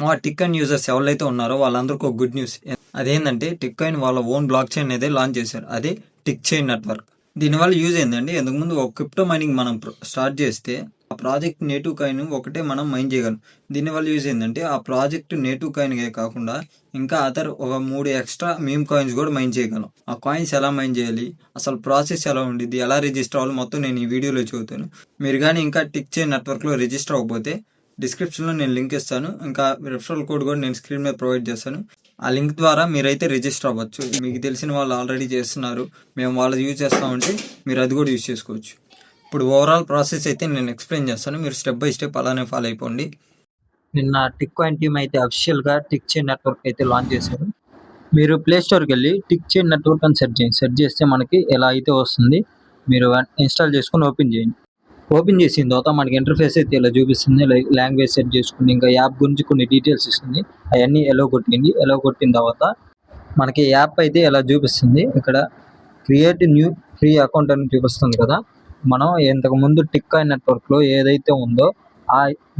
మా tick coin users ఎవరైతే ఉన్నారో వాళ్ళందరికీ ఒక గుడ్ న్యూస్. అదేంటంటే టిక్ కాయిన్ వాళ్ళ ఓన్ బ్లాక్ చైన్ అనేది లాంచ్ చేశారు. అదే టిక్ చైన్ నెట్వర్క్. దీనివల్ల యూజ్ ఏంటంటే ఇంతకుముందు ఒక క్రిప్టో మైనింగ్ మనం స్టార్ట్ చేస్తే ఆ ప్రాజెక్ట్ నేటివ్ కాయిన్ ఒకటే మనం మైన్ చేయగలం. దీనివల్ల యూజ్ ఏంటంటే ఆ ప్రాజెక్ట్ నేటివ్ కాయిన్ కాకుండా ఇంకా ఒక 3 ఎక్స్ట్రా మీమ్ కాయిన్స్ కూడా మైన్ చేయగలం. ఆ కాయిన్స్ ఎలా మైన్ చేయాలి, అసలు ప్రాసెస్ ఎలా ఉండిద్ది, ఎలా రిజిస్టర్ అవ్వాలి మొత్తం నేను ఈ వీడియోలో చెబుతాను. మీరు కానీ ఇంకా టిక్ చైన్ నెట్వర్క్లో రిజిస్టర్ అవ్వకపోతే డిస్క్రిప్షన్లో నేను లింక్ ఇస్తాను. ఇంకా రిఫరల్ కోడ్ కూడా నేను స్క్రీన్ మీద ప్రొవైడ్ చేస్తాను. ఆ లింక్ ద్వారా మీరైతే రిజిస్టర్ అవ్వచ్చు. మీకు తెలిసిన వాళ్ళు ఆల్రెడీ చేస్తున్నారు, మేము వాళ్ళు యూజ్ చేస్తామంటే మీరు అది కూడా యూజ్ చేసుకోవచ్చు. ఇప్పుడు ఓవరాల్ ప్రాసెస్ అయితే నేను ఎక్స్ప్లెయిన్ చేస్తాను, మీరు స్టెప్ బై స్టెప్ అలానే ఫాలో అయిపోండి. నిన్న టిక్ కాయిన్ టీమ్ అయితే అఫీషియల్గా టిక్ చైన్ నెట్వర్క్ అయితే లాంచ్ చేశారు. మీరు ప్లే స్టోర్కి వెళ్ళి టిక్ చైన్ నెట్వర్క్ అని సెర్చ్ చేస్తే మనకి ఎలా అయితే వస్తుంది. మీరు ఇన్స్టాల్ చేసుకుని ఓపెన్ చేయండి. ఓపెన్ చేసిన తర్వాత మనకి ఇంటర్ఫేస్ అయితే ఇలా చూపిస్తుంది. లాంగ్వేజ్ సెట్ చేసుకుని ఇంకా యాప్ గురించి కొన్ని డీటెయిల్స్ ఇస్తుంది. అవన్నీ ఎలో కొట్టింది. ఎలో కొట్టిన తర్వాత మనకి యాప్ అయితే ఇలా చూపిస్తుంది. ఇక్కడ క్రియేట్ న్యూ ఫ్రీ అకౌంట్ అని చూపిస్తుంది కదా. మనం ఇంతకుముందు టిక్ కాయిన్ నెట్వర్క్లో ఏదైతే ఉందో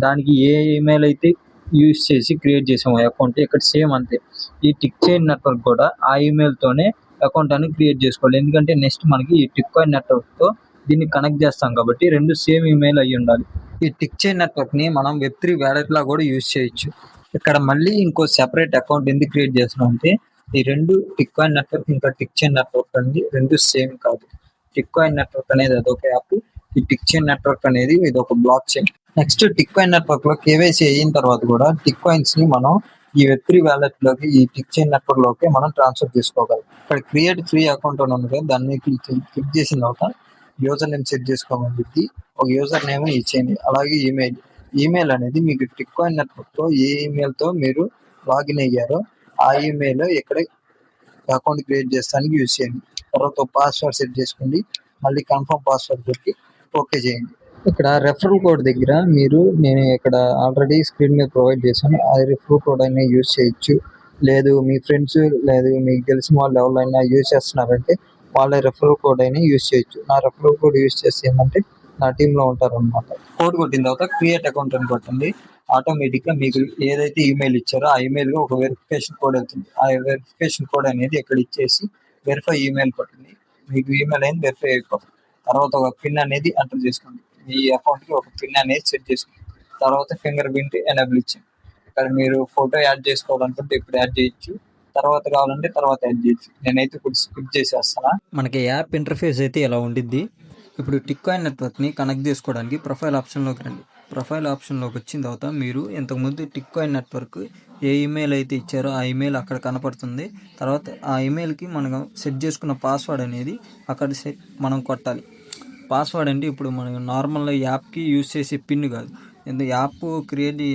దానికి ఏ ఈమెయిల్ అయితే యూజ్ చేసి క్రియేట్ చేసాము అకౌంట్, ఇక్కడ సేమ్ అంతే. ఈ టిక్ చైన్ నెట్వర్క్ కూడా ఆ ఈమెయిల్తోనే అకౌంట్ అని క్రియేట్ చేసుకోవాలి. ఎందుకంటే నెక్స్ట్ మనకి ఈ టిక్ కాయిన్ నెట్వర్క్తో దీన్ని కనెక్ట్ చేస్తాం కాబట్టి రెండు సేమ్ ఈమెయిల్ అయ్యి ఉండాలి. ఈ టిక్ చైన్ నెట్వర్క్ని మనం వెబ్3 వ్యాలెట్లా కూడా యూజ్ చేయొచ్చు. ఇక్కడ మళ్ళీ ఇంకో సెపరేట్ అకౌంట్ ఎందుకు క్రియేట్ చేస్తున్నాం అంటే ఈ రెండు టిక్ కాయిన్ నెట్వర్క్ ఇంకా టిక్ చైన్ నెట్వర్క్ అనేది రెండు సేమ్ కాదు. టిక్ కాయిన్ నెట్వర్క్ అనేది అదొక యాప్, ఈ టిక్ చైన్ నెట్వర్క్ అనేది ఇది ఒక block chain. Next tick coin network లో కేవైసీ అయిన తర్వాత కూడా టిక్ కాయిన్స్ ని మనం ఈ వెబ్3 వ్యాలెట్ లోకి ఈ టిక్ చైన్ నెట్వర్క్ లోకి మనం ట్రాన్స్ఫర్ చేసుకోగలం. ఇక్కడ క్రియేట్ ఫ్రీ అకౌంట్ అని ఉంది కదా, దాన్ని క్లిక్ చేసిన తర్వాత యూజర్ నేమ్ సెట్ చేసుకోమని ఒక యూజర్ నేమ్ ఇచ్చేయండి. అలాగే ఈమెయిల్ అనేది మీకు టిక్ కాయిన్ నెట్వర్క్ తో ఏ ఈమెయిల్ తో మీరు లాగిన్ అయ్యారో ఆ ఈమెయిల్ ఇక్కడ అకౌంట్ క్రియేట్ చేస్తానికి యూజ్ చేయండి. తర్వాత పాస్వర్డ్ సెట్ చేసుకోండి. మళ్ళీ కన్ఫర్మ్ పాస్వర్డ్ పెట్టి ఓకే చేయండి. ఇక్కడ రెఫరల్ కోడ్ దగ్గర నేను ఇక్కడ ఆల్రెడీ స్క్రీన్ మీద ప్రొవైడ్ చేశాను. ఆ రెఫరల్ కోడ్ అయినా యూజ్ చేయొచ్చు. లేదు మీ ఫ్రెండ్స్ లేదు మీకు తెలిసిన వాళ్ళు ఎవరైనా యూజ్ చేస్తున్నారంటే వాళ్ళ రెఫరల్ కోడ్ అయినా యూజ్ చేయొచ్చు. నా రెఫరల్ కోడ్ యూజ్ చేస్తే ఏంటంటే నా టీంలో ఉంటారనమాట. కోడ్ కొట్టిన తర్వాత క్రియేట్ అకౌంట్ అని కొట్టండి. ఆటోమేటిక్గా మీకు ఏదైతే ఈమెయిల్ ఇచ్చారో ఆ ఈమెయిల్గా ఒక వెరిఫికేషన్ కోడ్ వెళ్తుంది. ఆ వెరిఫికేషన్ కోడ్ అనేది ఇక్కడ ఇచ్చేసి వెరిఫై ఈమెయిల్ కొట్టండి. మీకు ఈమెయిల్ అనేది వెరిఫై అయిపోతుంది. తర్వాత ఒక పిన్ అనేది ఎంటర్ చేసుకోండి. మీ అకౌంట్కి ఒక పిన్ అనేది సెట్ చేసుకోండి. తర్వాత ఫింగర్ ప్రింట్ ఎనేబుల్ ఇచ్చింది. ఇక్కడ మీరు ఫోటో యాడ్ చేసుకోవాలనుకుంటే ఇప్పుడు యాడ్ చేయొచ్చు, తర్వాత కావాలంటే తర్వాత యాడ్ చేయొచ్చు. నేనైతే ఇప్పుడు స్కిప్ చేసేస్తాను. మనకి యాప్ ఇంటర్ఫేస్ అయితే ఇలా ఉండిద్ది. ఇప్పుడు టిక్ కాయిన్ నెట్వర్క్ని కనెక్ట్ చేసుకోవడానికి ప్రొఫైల్ ఆప్షన్లోకి రండి. ప్రొఫైల్ ఆప్షన్లోకి వచ్చిన తర్వాత మీరు ఇంతకుముందు టిక్ కాయిన్ నెట్వర్క్ ఏ ఈమెయిల్ అయితే ఇచ్చారో ఆ ఈమెయిల్ అక్కడ కనపడుతుంది. తర్వాత ఆ ఈమెయిల్కి మనం సెట్ చేసుకున్న పాస్వర్డ్ అనేది అక్కడ మనం కొట్టాలి. పాస్వర్డ్ అంటే ఇప్పుడు మనం నార్మల్ యాప్కి యూజ్ చేసే పిన్ కాదు. యాప్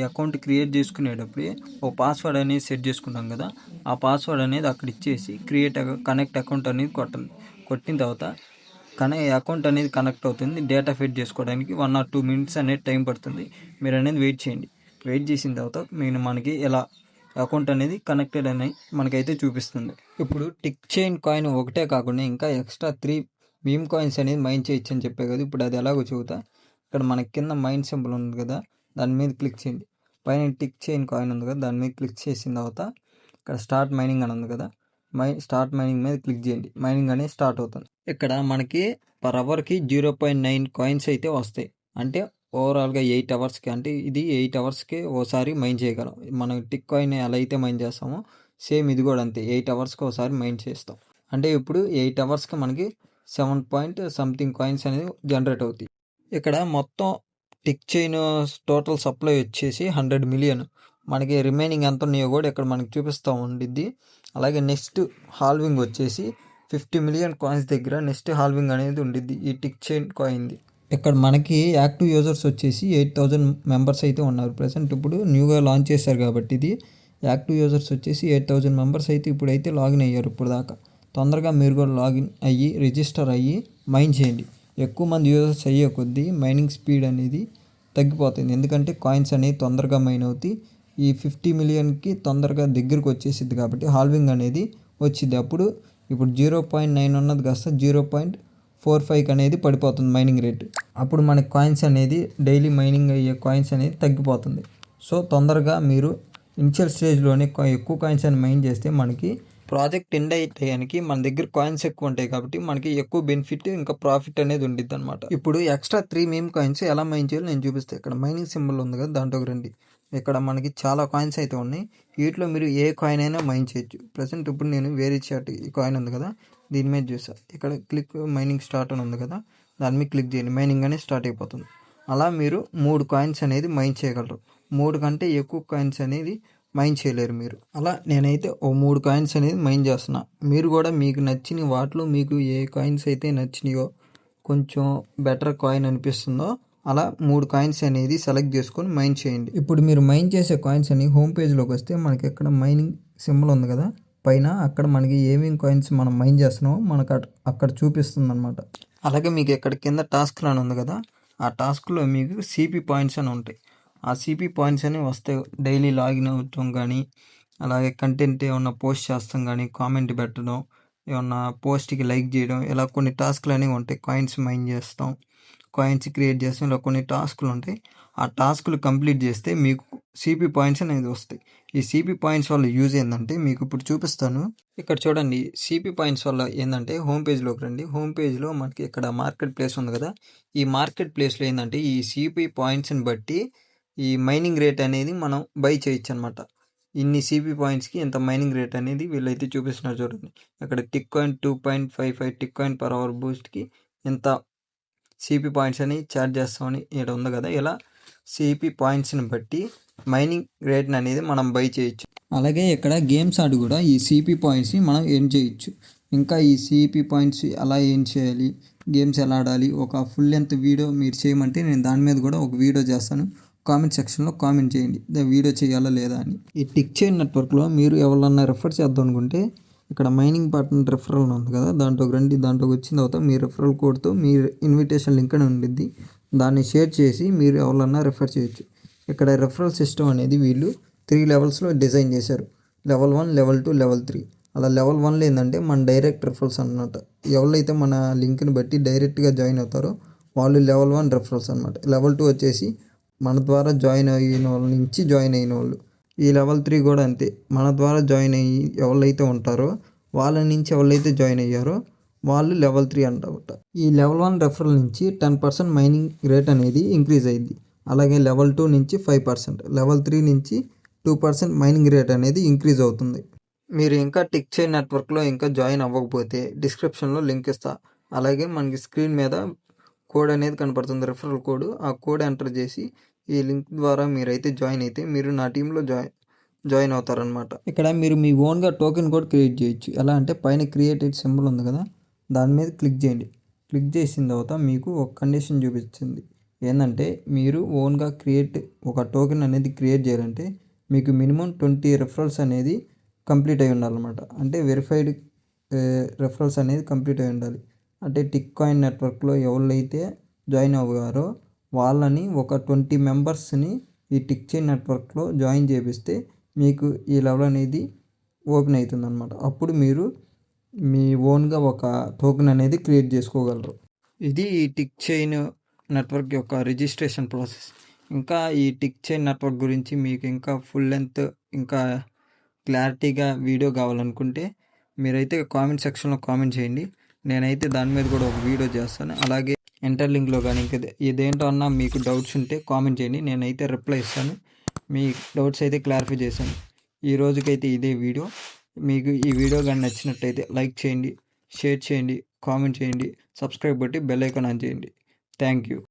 అకౌంట్ క్రియేట్ చేసుకునేటప్పుడు ఒక పాస్వర్డ్ అనేది సెట్ చేసుకుంటాం కదా, ఆ పాస్వర్డ్ అనేది అక్కడ ఇచ్చేసి కనెక్ట్ అకౌంట్ అనేది కొట్టాలి. కొట్టిన తర్వాత అకౌంట్ అనేది కనెక్ట్ అవుతుంది. డేటా ఫిట్ చేసుకోవడానికి 1 or 2 minutes అనేది టైం పడుతుంది. మీరు అనేది వెయిట్ చేయండి. వెయిట్ చేసిన తర్వాత మనకి ఎలా అకౌంట్ అనేది కనెక్టెడ్ అని మనకైతే చూపిస్తుంది. ఇప్పుడు టిక్ చైన్ కాయిన్ ఒకటే కాకుండా ఇంకా ఎక్స్ట్రా 3 మీమ్ కాయిన్స్ అనేది మైన్ చేయొచ్చు అని చెప్పే కదా. ఇప్పుడు అది ఎలాగో చెబుతా. ఇక్కడ మనకి కింద మైన్ సింబల్ ఉంది కదా, దాని మీద క్లిక్ చేయండి. పైన టిక్ చైన్ కాయిన్ ఉంది కదా, దాని మీద క్లిక్ చేసిన తర్వాత ఇక్కడ స్టార్ట్ మైనింగ్ అని ఉంది కదా, స్టార్ట్ మైనింగ్ మీద క్లిక్ చేయండి. మైనింగ్ అనేది స్టార్ట్ అవుతుంది. ఇక్కడ మనకి పర్ అవర్కి 0.9 కాయిన్స్ అయితే వస్తాయి. అంటే ఓవరాల్గా 8 అవర్స్కి, అంటే ఇది 8 అవర్స్కి ఓసారి మైన్ చేయగలం. మనం టిక్ కాయిన్ ఎలా అయితే మైన్ చేస్తామో సేమ్ ఇది కూడా అంతే, 8 అవర్స్కి ఒకసారి మైన్ చేస్తాం. అంటే ఇప్పుడు 8 అవర్స్కి మనకి 7 కాయిన్స్ అనేది జనరేట్ అవుతాయి. ఇక్కడ మొత్తం టిక్ చైన్ టోటల్ సప్లై వచ్చేసి 100 మిలియన్. మనకి రిమైనింగ్ ఎంత ఉన్నాయో కూడా ఇక్కడ మనకి చూపిస్తూ ఉండిద్ది. అలాగే నెక్స్ట్ హాల్వింగ్ వచ్చేసి 50 మిలియన్ కాయిన్స్ దగ్గర నెక్స్ట్ హాల్వింగ్ అనేది ఉండిద్ది ఈ టిక్ చైన్ కాయిన్ది. ఇక్కడ మనకి యాక్టివ్ యూజర్స్ వచ్చేసి 8,000 మెంబర్స్ అయితే ఉన్నారు ప్రజెంట్. ఇప్పుడు న్యూగా లాంచ్ చేశారు కాబట్టి ఇది యాక్టివ్ యూజర్స్ వచ్చేసి 8,000 మెంబర్స్ అయితే ఇప్పుడైతే లాగిన్ అయ్యారు. ఇప్పుడు దాకా తొందరగా మీరు కూడా లాగిన్ అయ్యి రిజిస్టర్ అయ్యి మైన్ చేయండి. ఎక్కువ మంది యూజర్స్ అయ్యే కొద్దీ మైనింగ్ స్పీడ్ అనేది తగ్గిపోతుంది. ఎందుకంటే కాయిన్స్ అనేవి తొందరగా మైన్ అవుతాయి. ఈ 50 మిలియన్కి తొందరగా దగ్గరకు వచ్చేసిద్ది కాబట్టి హాల్వింగ్ అనేది వచ్చింది. అప్పుడు ఇప్పుడు 0.9 ఉన్నది కాస్త 0.45 అనేది పడిపోతుంది మైనింగ్ రేట్. అప్పుడు మనకి కాయిన్స్ అనేది డైలీ మైనింగ్ అయ్యే కాయిన్స్ అనేది తగ్గిపోతుంది. సో తొందరగా మీరు ఇనిషియల్ స్టేజ్లోనే ఎక్కువ కాయిన్స్ అని మైన్ చేస్తే మనకి ప్రాజెక్ట్ ఎండ్ అయ్యేటానికి మన దగ్గర కాయిన్స్ ఎక్కువ ఉంటాయి కాబట్టి మనకి ఎక్కువ బెనిఫిట్ ఇంకా ప్రాఫిట్ అనేది ఉండిద్ది అనమాట. ఇప్పుడు ఎక్స్ట్రా 3 మీమ్ కాయిన్స్ ఎలా మైన్ చేయాలో నేను చూపిస్తాను. ఇక్కడ మైనింగ్ సింబల్ ఉంది కదా, దాంట్లోకి రండి. ఇక్కడ మనకి చాలా కాయిన్స్ అయితే ఉన్నాయి. వీటిలో మీరు ఏ కాయిన్ అయినా మైన్ చేయొచ్చు. ప్రజెంట్ ఇప్పుడు నేను వేరే చాట్ ఈ కాయిన్ ఉంది కదా, దీని మీద చూసా. ఇక్కడ క్లిక్ మైనింగ్ స్టార్ట్ అని ఉంది కదా, దాని మీద క్లిక్ చేయండి. మైనింగ్ అనేది స్టార్ట్ అయిపోతుంది. అలా మీరు 3 కాయిన్స్ అనేది మైన్ చేయగలరు. 3 కంటే ఎక్కువ కాయిన్స్ అనేది మైన్ చేయలేరు మీరు. అలా నేనైతే 3 కాయిన్స్ అనేది మైన్ చేస్తున్నా. మీరు కూడా మీకు నచ్చిన వాటిలో మీకు ఏ కాయిన్స్ అయితే నచ్చినాయో, కొంచెం బెటర్ కాయిన్ అనిపిస్తుందో అలా 3 కాయిన్స్ అనేది సెలెక్ట్ చేసుకొని మైన్ చేయండి. ఇప్పుడు మీరు మైన్ చేసే కాయిన్స్ అని హోమ్ పేజ్లోకి వస్తే మనకి ఇక్కడ మైనింగ్ సింబల్ ఉంది కదా పైన, అక్కడ మనకి ఏమేమి కాయిన్స్ మనం మైన్ చేస్తున్నామో మనకు అక్కడ చూపిస్తుంది అనమాట. అలాగే మీకు ఇక్కడ కింద టాస్క్లు అని ఉంది కదా, ఆ టాస్క్లో మీకు సిపి పాయింట్స్ అని ఉంటాయి. ఆ సిపి పాయింట్స్ అని వస్తే డైలీ లాగిన్ అవ్వటం కానీ, అలాగే కంటెంట్ ఏమన్నా పోస్ట్ చేస్తాం కానీ, కామెంట్ పెట్టడం, ఏమన్నా పోస్ట్కి లైక్ చేయడం, ఇలా కొన్ని టాస్క్లు అనేవి ఉంటాయి. కాయిన్స్ మైన్ చేస్తాం, కాయిన్స్ క్రియేట్ చేస్తాం, ఇలా కొన్ని టాస్క్లు ఉంటాయి. ఆ టాస్క్లు కంప్లీట్ చేస్తే మీకు సిపి పాయింట్స్ అనేది వస్తాయి. ఈ సిపి పాయింట్స్ వల్ల యూజ్ ఏంటంటే మీకు ఇప్పుడు చూపిస్తాను. ఇక్కడ చూడండి, సిపి పాయింట్స్ వల్ల ఏంటంటే హోమ్ పేజ్లోకి రండి. హోమ్ పేజ్లో మనకి ఇక్కడ మార్కెట్ ప్లేస్ ఉంది కదా, ఈ మార్కెట్ ప్లేస్లో ఏంటంటే ఈ సిపి పాయింట్స్ని బట్టి ఈ మైనింగ్ రేట్ అనేది మనం బై చేయొచ్చు అనమాట. ఇన్ని సిపి పాయింట్స్కి ఇంత మైనింగ్ రేట్ అనేది వీళ్ళైతే చూపిస్తున్నారు చూడండి. ఇక్కడ tick coin 2.55 tick coin per hour బూస్ట్కి ఇంత సిపి పాయింట్స్ అని ఛార్జ్ చేస్తామని ఇక్కడ ఉంది కదా. ఇలా సిపి పాయింట్స్ని బట్టి మైనింగ్ రేట్ని అనేది మనం బై చేయొచ్చు. అలాగే ఇక్కడ గేమ్స్ ఆడి కూడా ఈ సిపి పాయింట్స్ని మనం ఎర్న్ చేయొచ్చు. ఇంకా ఈ సిపి పాయింట్స్ ఎలా ఎర్న్ చేయాలి, గేమ్స్ ఎలా ఆడాలి, ఒక ఫుల్ లెంత్ వీడియో మీరు చేయమంటే నేను దాని మీద కూడా ఒక వీడియో చేస్తాను. కామెంట్ సెక్షన్లో కామెంట్ చేయండి వీడియో చేయాలా లేదా అని. ఈ టిక్ చైన్ నెట్వర్క్లో మీరు ఎవరన్నా రెఫర్ చేద్దాం అనుకుంటే ఇక్కడ మైనింగ్ పార్ట్నర్ రెఫరల్ ఉంది కదా, దాంట్లోకి రండి. దాంట్లోకి వచ్చిన తర్వాత మీ రెఫరల్ కోడ్తో మీ ఇన్విటేషన్ లింక్ అని ఉండిద్ది, దాన్ని షేర్ చేసి మీరు ఎవరన్నా రెఫర్ చేయొచ్చు. ఇక్కడ రెఫరల్ సిస్టమ్ అనేది వీళ్ళు 3 లెవెల్స్లో డిజైన్ చేశారు. Level 1, level 2, level 3. అలా లెవెల్ 1లో ఏంటంటే మన డైరెక్ట్ రెఫరల్స్ అన్నమాట. ఎవరైతే మన లింక్ని బట్టి డైరెక్ట్గా జాయిన్ అవుతారో వాళ్ళు లెవెల్ 1 రెఫరల్స్ అనమాట. లెవెల్ 2 వచ్చేసి మన ద్వారా జాయిన్ అయిన వాళ్ళ నుంచి జాయిన్ అయిన వాళ్ళు. ఈ లెవెల్ 3 కూడా అంతే, మన ద్వారా జాయిన్ అయ్యి ఎవరైతే ఉంటారో వాళ్ళ నుంచి ఎవరైతే జాయిన్ అయ్యారో వాళ్ళు లెవెల్ 3 అంటారట. ఈ లెవెల్ 1 రెఫరల్ నుంచి 10% మైనింగ్ రేట్ అనేది ఇంక్రీజ్ అయ్యింది. అలాగే లెవెల్ 2 నుంచి 5%, లెవెల్ 3 నుంచి 2% మైనింగ్ రేట్ అనేది ఇంక్రీజ్ అవుతుంది. మీరు ఇంకా టిక్ చైన్ నెట్వర్క్లో ఇంకా జాయిన్ అవ్వకపోతే డిస్క్రిప్షన్లో లింక్ ఇస్తా. అలాగే మనకి స్క్రీన్ మీద కోడ్ అనేది కనపడుతుంది, రెఫరల్ కోడ్. ఆ కోడ్ ఎంటర్ చేసి ఈ లింక్ ద్వారా మీరైతే జాయిన్ అయితే మీరు నా టీంలో జాయిన్ అవుతారనమాట. ఇక్కడ మీరు మీ ఓన్గా టోకెన్ కూడా క్రియేట్ చేయొచ్చు. ఎలా అంటే పైన క్రియేటెడ్ సింబల్ ఉంది కదా, దాని మీద క్లిక్ చేయండి. క్లిక్ చేసిన తర్వాత మీకు ఒక కండిషన్ చూపిస్తుంది. ఏంటంటే మీరు ఓన్గా ఒక టోకెన్ అనేది క్రియేట్ చేయాలంటే మీకు మినిమం 20 రెఫరల్స్ అనేది కంప్లీట్ అయి ఉండాలన్నమాట. అంటే వెరిఫైడ్ రెఫరల్స్ అనేది కంప్లీట్ అయి ఉండాలి. అంటే టిక్ కాయిన్ నెట్వర్క్లో ఎవరైతే జాయిన్ అవ్వారో వాళ్ళని ఒక 20 మెంబర్స్ని ఈ టిక్ చైన్ నెట్వర్క్లో జాయిన్ చేపిస్తే మీకు ఈ లెవెల్ అనేది ఓపెన్ అవుతుంది అనమాట. అప్పుడు మీరు మీ ఓన్గా ఒక టోకెన్ అనేది క్రియేట్ చేసుకోగలరు. ఇది ఈ టిక్ చైన్ నెట్వర్క్ యొక్క రిజిస్ట్రేషన్ ప్రాసెస్. ఇంకా ఈ టిక్ చైన్ నెట్వర్క్ గురించి మీకు ఇంకా ఫుల్ లెంత్ ఇంకా క్లారిటీగా వీడియో కావాలనుకుంటే మీరైతే కామెంట్ సెక్షన్లో కామెంట్ చేయండి. నేనైతే దాని మీద కూడా ఒక వీడియో చేస్తాను. అలాగే ఎంటర్ లింక్లో కానీ ఇంకా ఇదేంటో అన్నా మీకు డౌట్స్ ఉంటే కామెంట్ చేయండి, నేనైతే రిప్లై ఇస్తాను. మీ డౌట్స్ అయితే క్లారిఫై చేశాను. ఈ రోజుకైతే ఇదే వీడియో. మీకు ఈ వీడియో కానీ నచ్చినట్టయితే లైక్ చేయండి, షేర్ చేయండి, కామెంట్ చేయండి, సబ్స్క్రైబ్ బట్టి బెల్ ఐకాన్ ఆన్ చేయండి. Thank you.